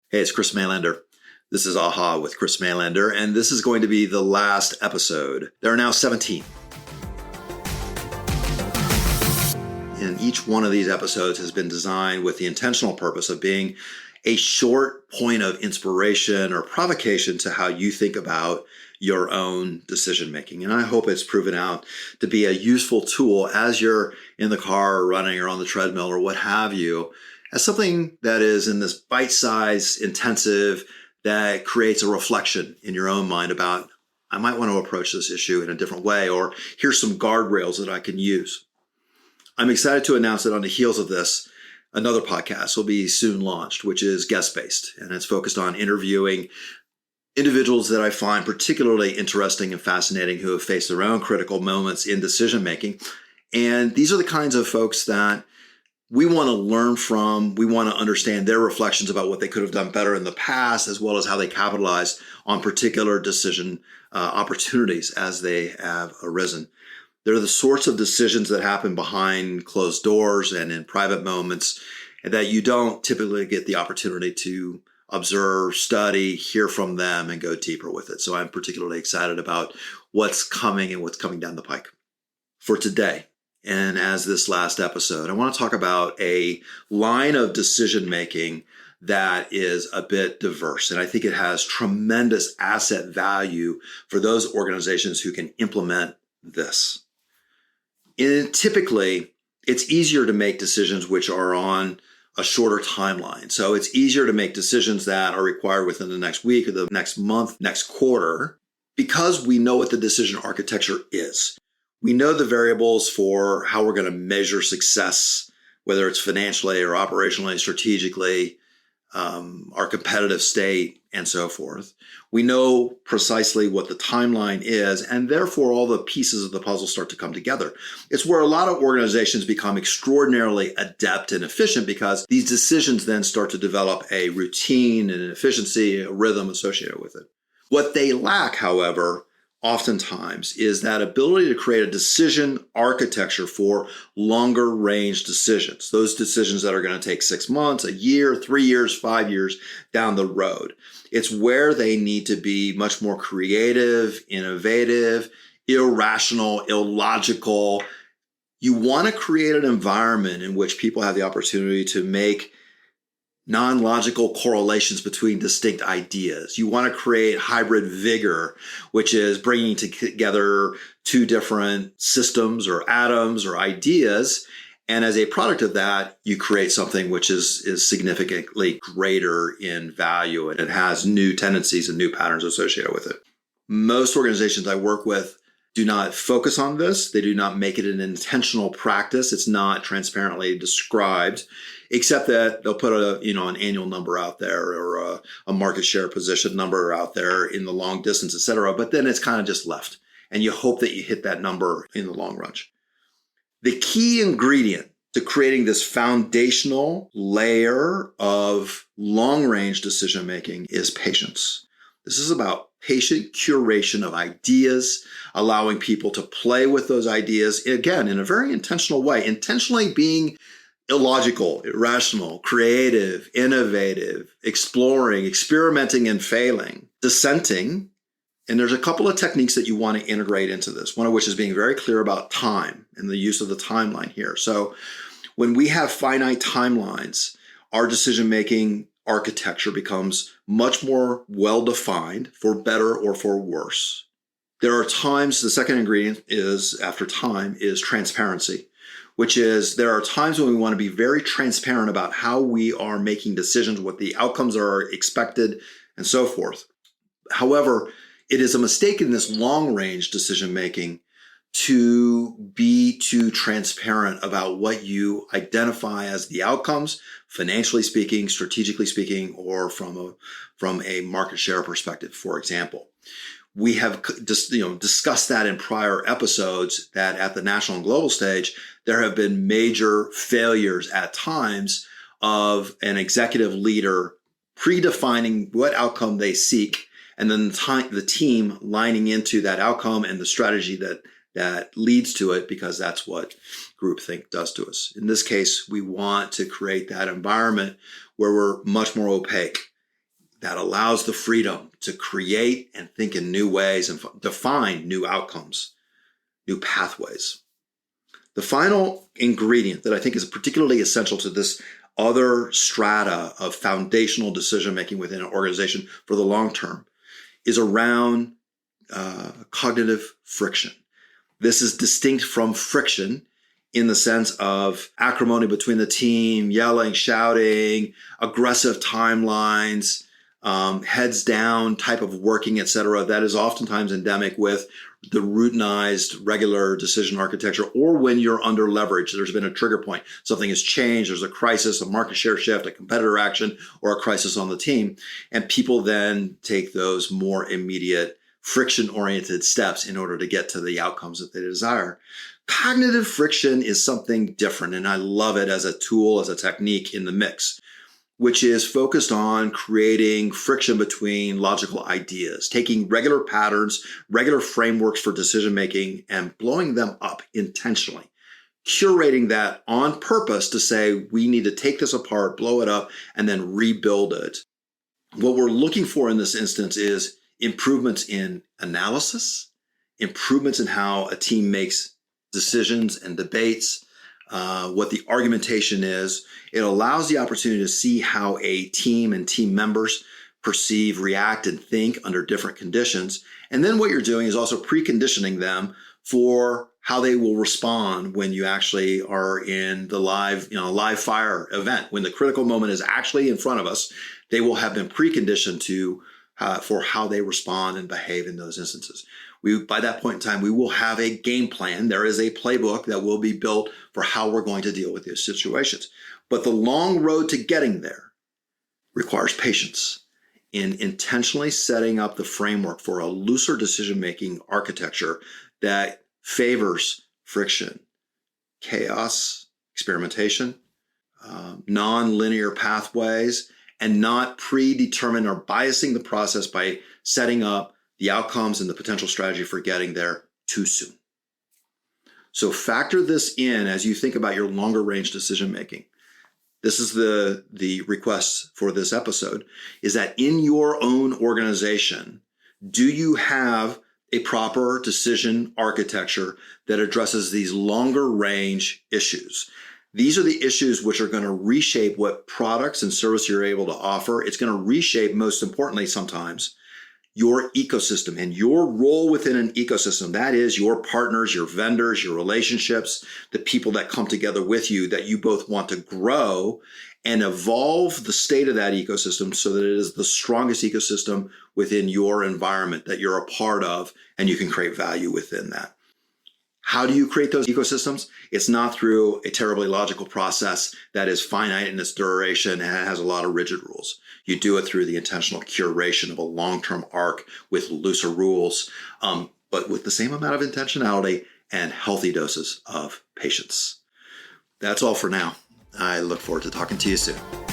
Hey, it's Chris Maylander. This is AHA with Chris Maylander, and this is going to be the last episode. There are now 17. And each one of these episodes has been designed with the intentional purpose of being a short point of inspiration or provocation to how you think about your own decision making. And I hope it's proven out to be a useful tool as you're in the car or running or on the treadmill or what have you, as something that is in this bite-sized, intensive, that creates a reflection in your own mind about, I might want to approach this issue in a different way, or here's some guardrails that I can use. I'm excited to announce that on the heels of this, another podcast will be soon launched, which is guest-based, and it's focused on interviewing individuals that I find particularly interesting and fascinating who have faced their own critical moments in decision-making. And these are the kinds of folks that we want to learn from. We want to understand their reflections about what they could have done better in the past, as well as how they capitalized on particular decision opportunities as they have arisen. They're the sorts of decisions that happen behind closed doors and in private moments, and that you don't typically get the opportunity to observe, study, hear from them, and go deeper with it. So I'm particularly excited about what's coming and what's coming down the pike. For today, and as this last episode, I want to talk about a line of decision making that is a bit diverse. And I think it has tremendous asset value for those organizations who can implement this. And typically, it's easier to make decisions which are on a shorter timeline. So it's easier to make decisions that are required within the next week or the next month, next quarter, because we know what the decision architecture is. We know the variables for how we're going to measure success, whether it's financially or operationally, strategically, our competitive state, and so forth. We know precisely what the timeline is, and therefore all the pieces of the puzzle start to come together. It's where a lot of organizations become extraordinarily adept and efficient because these decisions then start to develop a routine and an efficiency, a rhythm associated with it. What they lack, however, oftentimes is that ability to create a decision architecture for longer range decisions, those decisions that are going to take 6 months, a year, 3 years, 5 years down the road. It's where they need to be much more creative, innovative, irrational, illogical. You want to create an environment in which people have the opportunity to make non-logical correlations between distinct ideas. You want to create hybrid vigor, which is bringing together two different systems or atoms or ideas. And as a product of that, you create something which is significantly greater in value, and it has new tendencies and new patterns associated with it. Most organizations I work with do not focus on this. They do not make it an intentional practice. It's not transparently described, except that they'll put an annual number out there or a market share position number out there in the long distance, et cetera. But then it's kind of just left. And you hope that you hit that number in the long run. The key ingredient to creating this foundational layer of long-range decision-making is patience. This is about patient curation of ideas, allowing people to play with those ideas, again, in a very intentional way, intentionally being illogical, irrational, creative, innovative, exploring, experimenting and failing, dissenting. And there's a couple of techniques that you want to integrate into this, one of which is being very clear about time and the use of the timeline here. So when we have finite timelines, our decision-making architecture becomes much more well-defined, for better or for worse. There are times, the second ingredient is, after time, is transparency, which is there are times when we want to be very transparent about how we are making decisions, what the outcomes are expected, and so forth. However, it is a mistake in this long-range decision-making to be too transparent about what you identify as the outcomes, financially speaking, strategically speaking, or from a market share perspective, for example. We have discussed that in prior episodes, that at the national and global stage, there have been major failures at times of an executive leader predefining what outcome they seek, and then the team lining into that outcome and the strategy that leads to it, because that's what groupthink does to us. In this case, we want to create that environment where we're much more opaque that allows the freedom to create and think in new ways and define new outcomes, new pathways. The final ingredient that I think is particularly essential to this other strata of foundational decision-making within an organization for the long term is around cognitive friction. This is distinct from friction in the sense of acrimony between the team, yelling, shouting, aggressive timelines, heads down type of working, etc. That is oftentimes endemic with the routinized regular decision architecture, or when you're under leverage, there's been a trigger point. Something has changed. There's a crisis, a market share shift, a competitor action, or a crisis on the team. And people then take those more immediate friction-oriented steps in order to get to the outcomes that they desire. Cognitive friction is something different, and I love it as a tool, as a technique in the mix, which is focused on creating friction between logical ideas, taking regular patterns, regular frameworks for decision-making, and blowing them up intentionally, curating that on purpose to say, we need to take this apart, blow it up, and then rebuild it. What we're looking for in this instance is improvements in analysis, improvements in how a team makes decisions and debates, what the argumentation is. It allows the opportunity to see how a team and team members perceive, react, and think under different conditions. And then what you're doing is also preconditioning them for how they will respond when you actually are in the live fire event. When the critical moment is actually in front of us, they will have been preconditioned for how they respond and behave in those instances. By that point in time, we will have a game plan. There is a playbook that will be built for how we're going to deal with these situations. But the long road to getting there requires patience in intentionally setting up the framework for a looser decision-making architecture that favors friction, chaos, experimentation, non-linear pathways, and not predetermine or biasing the process by setting up the outcomes and the potential strategy for getting there too soon. So factor this in as you think about your longer range decision making. This is the request for this episode, is that in your own organization, do you have a proper decision architecture that addresses these longer range issues? These are the issues which are going to reshape what products and service you're able to offer. It's going to reshape, most importantly sometimes, your ecosystem and your role within an ecosystem. That is your partners, your vendors, your relationships, the people that come together with you that you both want to grow and evolve the state of that ecosystem so that it is the strongest ecosystem within your environment that you're a part of, and you can create value within that. How do you create those ecosystems? It's not through a terribly logical process that is finite in its duration and has a lot of rigid rules. You do it through the intentional curation of a long-term arc with looser rules, but with the same amount of intentionality and healthy doses of patience. That's all for now. I look forward to talking to you soon.